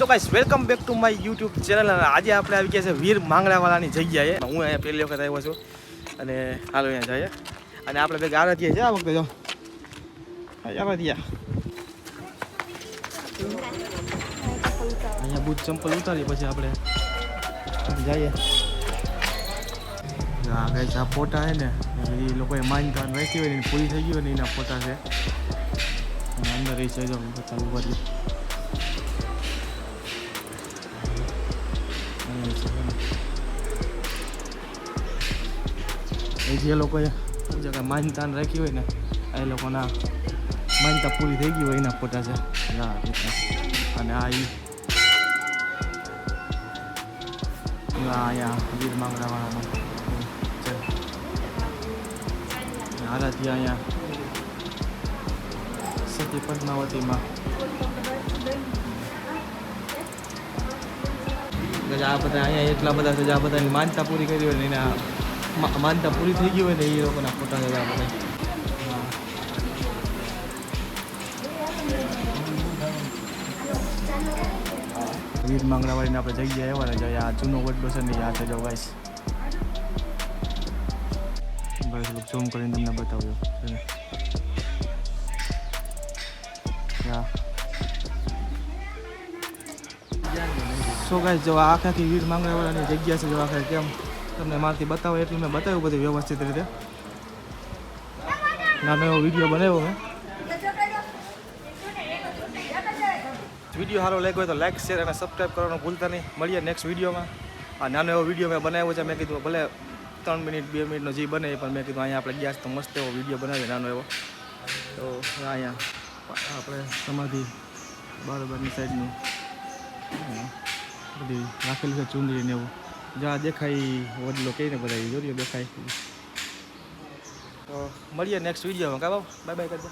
So guys welcome back to my YouTube channel. અને આજે આપણે આવી ગયા છે વીર માંગરાવાળાની જગ્યાએ. હું અહીંયા પહેલી વખત આવ્યો છું અને હાલો અહીંયા જઈએ. અને આપણે બે આરતીએ છે આ વખતે. જો આરતીયા અહીંયા બૂટ ચંપલ ઉતારી પછી આપણે જઈએ. હા ગાઈસ આ ફોટા છે ને એ લોકોએ માનતા રાખી હોય ને પૂરી થઈ ગઈ હોય ને એના ફોટા છે. અંદર એ છે જો બતાવું બધું. જે લોકોએ માનતા રાખી હોય ને એ લોકોના માનતા પૂરી થઈ ગઈ હોય એના ફોટા છે. અને આ અહીંયા વીર માંગરાવાળાનો છે. આરાથી અહીંયા સતી પદ્માવતીમાં આ બધા અહીંયા એટલા બધા છે. આ બધાની માનતા પૂરી કરી હોય ને એના માનતા પૂરી થઈ ગઈ હોય ને એ લોકોના ફોટા છે આ બધા. વીર માંગરાવાળીને આપણે જગ્યાએ આવ્યા ને આ જૂનો વડલો છે ને યાદ છે. જો ગાઈસ બસ ઝૂમ કરીને તમને બતાવ્યો. સો ગાઈસ જો આખાથી વીર માંગરાવાળાની જગ્યા છે. જો આખા કેમ તમને મારથી બતાવો એટલું મેં બતાવ્યું બધું વ્યવસ્થિત રીતે. નાનો એવો વિડીયો બનાવ્યો મેં. વિડીયો સારો લાગ્યો હોય તો લાઈક શેર અને સબસ્ક્રાઈબ કરવાનું ભૂલતા નહીં. મળીએ નેક્સ્ટ વિડીયોમાં. આ નાનો એવો વિડીયો મેં બનાવ્યો છે. મેં કીધું ભલે 3 મિનિટ 2 મિનિટનો જે બને પણ મેં કીધું અહીંયા આપણે ગયા તો મસ્ત એવો વિડીયો બનાવીએ નાનો એવો. તો અહીંયા આપણે સમાધિ બરાબરની સાઈડનું બધી રાખેલું છે ચૂંદડી ને એવું. જ્યાં દેખાય વડલો કહીને બધા જોડીઓ દેખાય. તો મળીએ નેક્સ્ટ વિડીયોમાં. કા બાય બાય કરજો.